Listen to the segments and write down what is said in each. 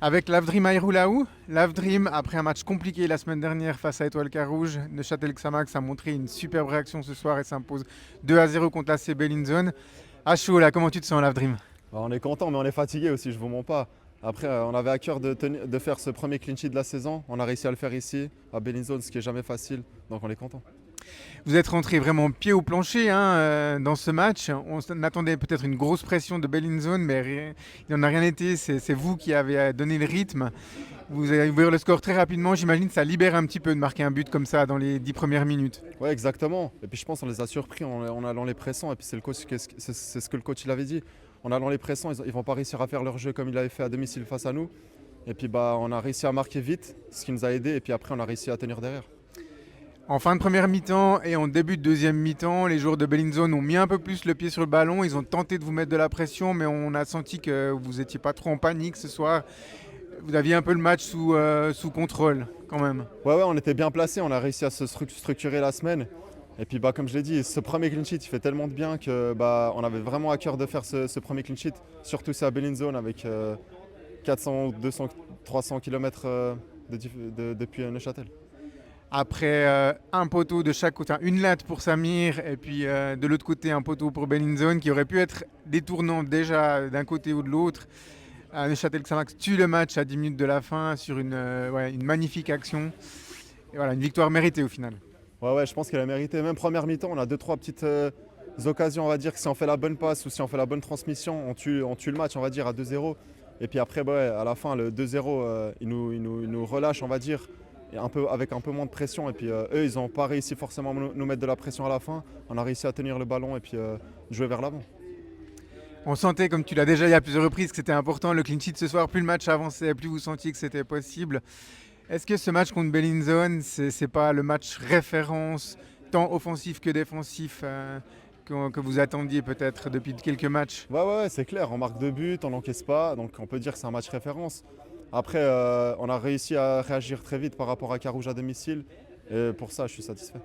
Avec l'Avdrim Aïroulaou, l'Avdrim, après un match compliqué la semaine dernière face à Étoile Carouge, Neuchâtel Xamax a montré une superbe réaction ce soir et s'impose 2-0 contre la CB Linzone. À chaud là, comment tu te sens l'Avdrim? On est content, mais on est fatigué aussi, je vous mens pas. Après, on avait à cœur de faire ce premier clean sheet de la saison. On a réussi à le faire ici, à Bellinzone, ce qui est jamais facile. Donc on est content. Vous êtes rentré vraiment pied au plancher hein, dans ce match. On attendait peut-être une grosse pression de Bellinzone, mais il n'en a rien été. C'est vous qui avez donné le rythme. Vous avez ouvert le score très rapidement. J'imagine que ça libère un petit peu de marquer un but comme ça dans les 10 premières minutes. Ouais, exactement. Et puis je pense qu'on les a surpris en allant les pressants. Et puis c'est c'est ce que le coach il avait dit. En allant les pressants, ils vont pas réussir à faire leur jeu comme il avait fait à domicile face à nous. Et puis bah, on a réussi à marquer vite, ce qui nous a aidé. Et puis après, on a réussi à tenir derrière. En fin de première mi-temps et en début de deuxième mi-temps, les joueurs de Bellinzone ont mis un peu plus le pied sur le ballon. Ils ont tenté de vous mettre de la pression, mais on a senti que vous n'étiez pas trop en panique ce soir. Vous aviez un peu le match sous contrôle quand même. Ouais, on était bien placés. On a réussi à se structurer la semaine. Et puis bah, comme je l'ai dit, ce premier clean sheet il fait tellement de bien que bah, on avait vraiment à cœur de faire ce premier clean sheet. Surtout c'est à Bellinzone avec 400, 200, 300 km depuis Neuchâtel. Après un poteau de chaque côté, une latte pour Samir et puis de l'autre côté un poteau pour Bellinzone qui aurait pu être détournant déjà d'un côté ou de l'autre. Neuchâtel Xamax tue le match à 10 minutes de la fin sur une magnifique action. Et voilà, une victoire méritée au final. Ouais, je pense qu'elle a mérité. Même première mi-temps, on a deux, trois petites occasions, on va dire, que si on fait la bonne passe ou si on fait la bonne transmission, on tue le match, on va dire, à 2-0. Et puis après, bah, ouais, à la fin, le 2-0, il nous relâche, on va dire, et avec un peu moins de pression. Et puis eux, ils n'ont pas réussi forcément à nous mettre de la pression à la fin. On a réussi à tenir le ballon et puis jouer vers l'avant. On sentait, comme tu l'as déjà dit à plusieurs reprises, que c'était important. Le clean sheet ce soir, plus le match avançait, plus vous sentiez que c'était possible. Est-ce que ce match contre Bellinzone, c'est pas le match référence, tant offensif que défensif, que vous attendiez peut-être depuis quelques matchs? Ouais, c'est clair. On marque deux buts, on n'encaisse pas. Donc on peut dire que c'est un match référence. Après, on a réussi à réagir très vite par rapport à Carouge à domicile. Et pour ça, je suis satisfait.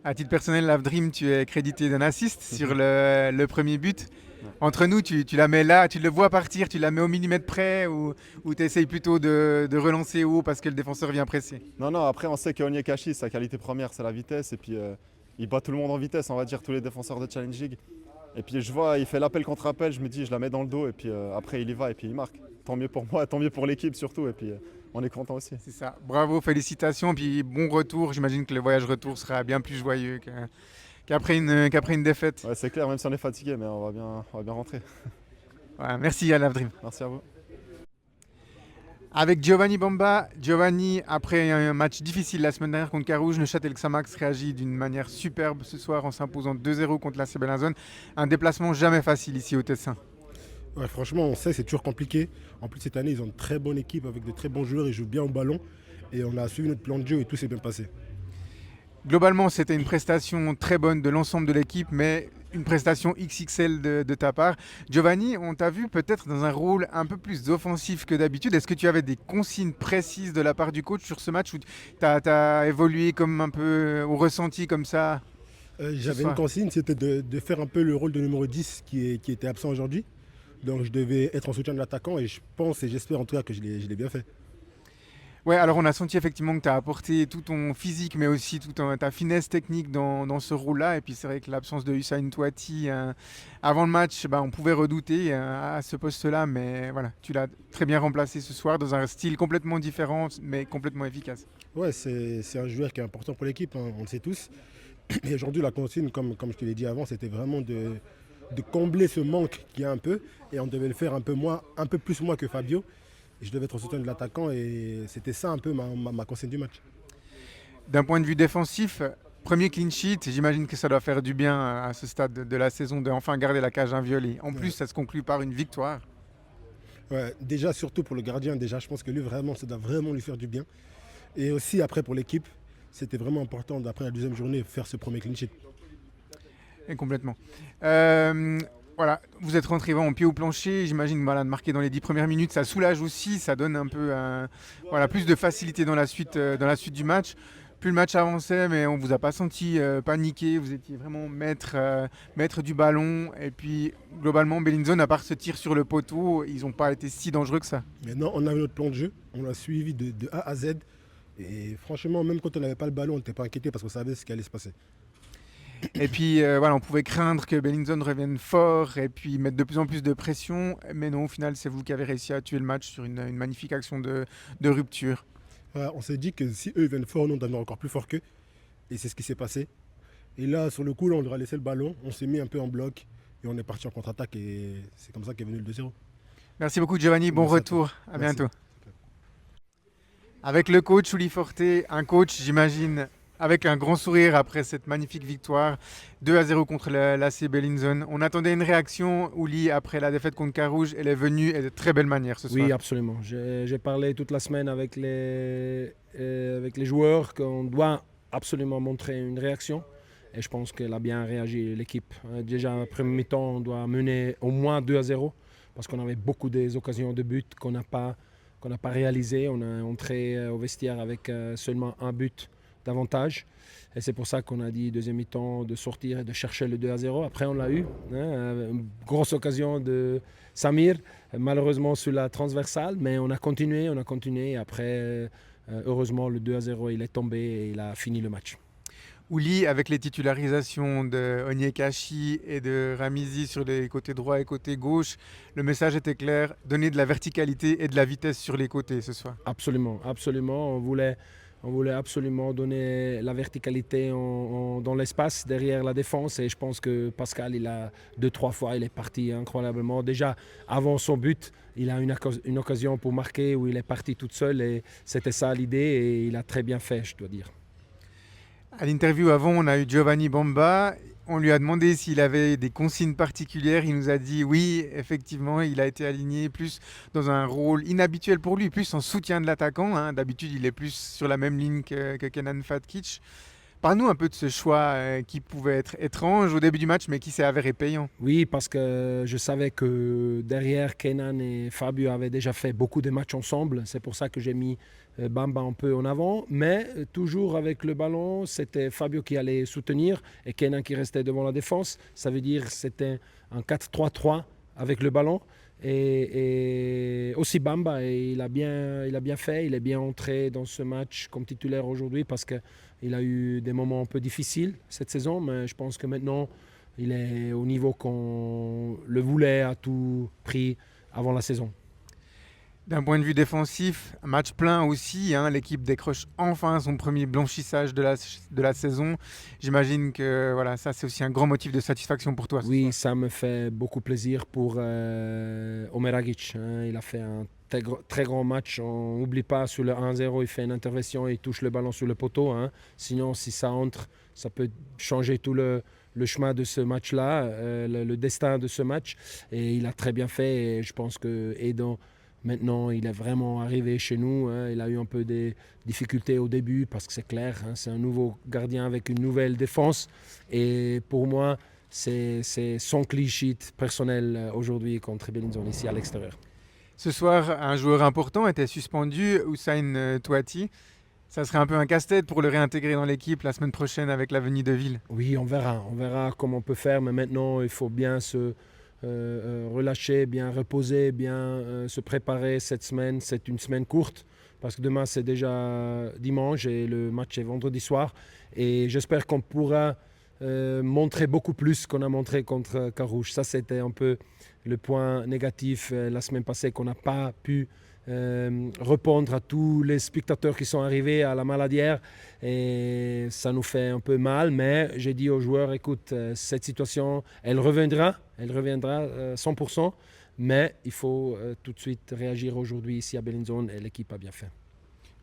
À titre personnel, Lavdrim, tu es crédité d'un assist sur le premier but. Ouais. Entre nous, tu la mets là, tu le vois partir, tu la mets au millimètre près ou tu essayes plutôt de relancer haut parce que le défenseur vient presser? Non, après, on sait que Onyekashi, sa qualité première, c'est la vitesse. Et puis, il bat tout le monde en vitesse, on va dire, tous les défenseurs de Challenge League. Et puis, je vois, il fait l'appel contre appel. Je me dis, je la mets dans le dos. Et puis, après, il y va et puis il marque. Tant mieux pour moi, tant mieux pour l'équipe surtout. Et puis, on est content aussi. C'est ça. Bravo, félicitations, puis bon retour. J'imagine que le voyage retour sera bien plus joyeux qu'après une défaite. Ouais, c'est clair, même si on est fatigué, mais on va bien rentrer. Ouais, merci à Lavdrim. Merci à vous. Avec Giovanni Bamba, Giovanni, après un match difficile la semaine dernière contre Carouge, Neuchâtel Xamax réagit d'une manière superbe ce soir en s'imposant 2-0 contre la CB Zone. Un déplacement jamais facile ici au Tessin. Ouais, franchement, on sait que c'est toujours compliqué. En plus, cette année, ils ont une très bonne équipe avec de très bons joueurs. Ils jouent bien au ballon. Et on a suivi notre plan de jeu et tout s'est bien passé. Globalement, c'était une prestation très bonne de l'ensemble de l'équipe, mais une prestation XXL de ta part. Giovanni, on t'a vu peut-être dans un rôle un peu plus offensif que d'habitude. Est-ce que tu avais des consignes précises de la part du coach sur ce match où tu as évolué comme un peu au ressenti comme ça ce J'avais une soir? consigne, c'était de faire un peu le rôle de numéro 10 qui était absent aujourd'hui. Donc je devais être en soutien de l'attaquant et je pense et j'espère en tout cas que je l'ai bien fait. Ouais, alors on a senti effectivement que tu as apporté tout ton physique, mais aussi toute ta finesse technique dans ce rôle-là. Et puis c'est vrai que l'absence de Hussein Touati avant le match, bah, on pouvait redouter à ce poste-là. Mais voilà, tu l'as très bien remplacé ce soir dans un style complètement différent, mais complètement efficace. Ouais, c'est un joueur qui est important pour l'équipe, hein, on le sait tous. Et aujourd'hui, la consigne, comme je te l'ai dit avant, c'était vraiment de combler ce manque qu'il y a un peu. Et on devait le faire un peu plus moi que Fabio. Et je devais être au soutien de l'attaquant et c'était ça un peu ma consigne du match. D'un point de vue défensif, premier clean sheet, j'imagine que ça doit faire du bien à ce stade de la saison de enfin garder la cage inviolée. En plus, Ouais. ça se conclut par une victoire. Ouais, déjà, surtout pour le gardien, déjà, je pense que lui, vraiment, ça doit vraiment lui faire du bien. Et aussi, après, pour l'équipe, c'était vraiment important, d'après la deuxième journée, faire ce premier clean sheet. Et complètement. Euh, voilà, vous êtes rentré vraiment pied au plancher. J'imagine voilà, de marquer dans les 10 premières minutes, ça soulage aussi, ça donne un peu voilà, plus de facilité dans la suite du match. Plus le match avançait, mais on vous a pas senti paniquer. Vous étiez vraiment maître du ballon. Et puis, globalement, Bellinzone, à part ce tir sur le poteau, ils n'ont pas été si dangereux que ça. Maintenant, on avait notre plan de jeu, on l'a suivi de A à Z. Et franchement, même quand on n'avait pas le ballon, on n'était pas inquiété parce qu'on savait ce qui allait se passer. Et puis, voilà, on pouvait craindre que Bellinzone revienne fort et puis mettre de plus en plus de pression. Mais non, au final, c'est vous qui avez réussi à tuer le match sur une magnifique action de rupture. Voilà, on s'est dit que si eux viennent fort, nous on doit venir encore plus fort qu'eux. Et c'est ce qui s'est passé. Et là, sur le coup, là, on leur a laissé le ballon, on s'est mis un peu en bloc et on est parti en contre-attaque et c'est comme ça qu'est venu le 2-0. Merci beaucoup, Giovanni. Bon Merci à retour. toi. À Merci. bientôt. Avec le coach Uli Forte, un coach, j'imagine, avec un grand sourire après cette magnifique victoire 2-0 contre l'AC Bellinzone. On attendait une réaction, Uli, après la défaite contre Carouge. Elle est venue et de très belle manière ce soir. Oui, absolument. J'ai parlé toute la semaine avec les joueurs qu'on doit absolument montrer une réaction. Et je pense qu'elle a bien réagi, l'équipe. Déjà, en premier mi-temps, on doit mener au moins 2-0 parce qu'on avait beaucoup d'occasions de but qu'on n'a pas réalisées. On est entré au vestiaire avec seulement un but d'avantage. Et c'est pour ça qu'on a dit deuxième mi-temps de sortir et de chercher le 2-0. Après, on l'a eu. Une grosse occasion de Samir, malheureusement sur la transversale, mais on a continué. Et après, heureusement, le 2-0, il est tombé et il a fini le match. Uli, avec les titularisations de Onyekashi et de Ramizi sur les côtés droit et côté gauche, le message était clair, donner de la verticalité et de la vitesse sur les côtés ce soir. Absolument, absolument. On voulait absolument donner la verticalité dans l'espace derrière la défense et je pense que Pascal, il a 2-3 fois, il est parti incroyablement. Déjà, avant son but, il a une occasion pour marquer où il est parti tout seul et c'était ça l'idée et il a très bien fait, je dois dire. À l'interview avant, on a eu Giovanni Bamba. On lui a demandé s'il avait des consignes particulières. Il nous a dit oui, effectivement, il a été aligné plus dans un rôle inhabituel pour lui, plus en soutien de l'attaquant, hein. D'habitude, il est plus sur la même ligne que Kenan Fatkic. Parle-nous un peu de ce choix qui pouvait être étrange au début du match, mais qui s'est avéré payant. Oui, parce que je savais que derrière, Kenan et Fabio avaient déjà fait beaucoup de matchs ensemble. C'est pour ça que j'ai mis Bamba un peu en avant. Mais toujours avec le ballon, c'était Fabio qui allait soutenir et Kenan qui restait devant la défense. Ça veut dire que c'était un 4-3-3 avec le ballon. Et aussi Bamba, et il a bien fait, il est bien entré dans ce match comme titulaire aujourd'hui parce qu'il a eu des moments un peu difficiles cette saison, mais je pense que maintenant il est au niveau qu'on le voulait à tout prix avant la saison. D'un point de vue défensif, match plein aussi, hein. L'équipe décroche enfin son premier blanchissage de la saison. J'imagine que voilà, ça c'est aussi un grand motif de satisfaction pour toi. Oui, ça me fait beaucoup plaisir pour Omeragic. Hein. Il a fait un très grand match. On n'oublie pas, sur le 1-0, il fait une intervention et il touche le ballon sur le poteau. Hein. Sinon, si ça entre, ça peut changer tout le chemin de ce match-là, le destin de ce match. Et il a très bien fait. Et je pense que Edon, maintenant, il est vraiment arrivé chez nous. Hein. Il a eu un peu des difficultés au début parce que c'est clair, hein, c'est un nouveau gardien avec une nouvelle défense. Et pour moi, c'est son clean sheet personnel aujourd'hui contre Bellinzone ici à l'extérieur. Ce soir, un joueur important était suspendu, Hussein Touati. Ça serait un peu un casse-tête pour le réintégrer dans l'équipe la semaine prochaine avec la venue de Ville. Oui, on verra comment on peut faire. Mais maintenant, il faut bien se relâcher, bien reposer, bien se préparer cette semaine. C'est une semaine courte parce que demain c'est déjà dimanche et le match est vendredi soir. Et j'espère qu'on pourra montrer beaucoup plus qu'on a montré contre Carouge. Ça c'était un peu le point négatif la semaine passée qu'on n'a pas pu répondre à tous les spectateurs qui sont arrivés à la Maladière et ça nous fait un peu mal, mais j'ai dit aux joueurs, écoute, cette situation, elle reviendra 100%, mais il faut tout de suite réagir aujourd'hui ici à Bellinzone et l'équipe a bien fait.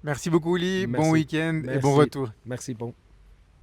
Merci beaucoup Uli, Merci. bon week-end et Merci. bon retour. Merci, bon.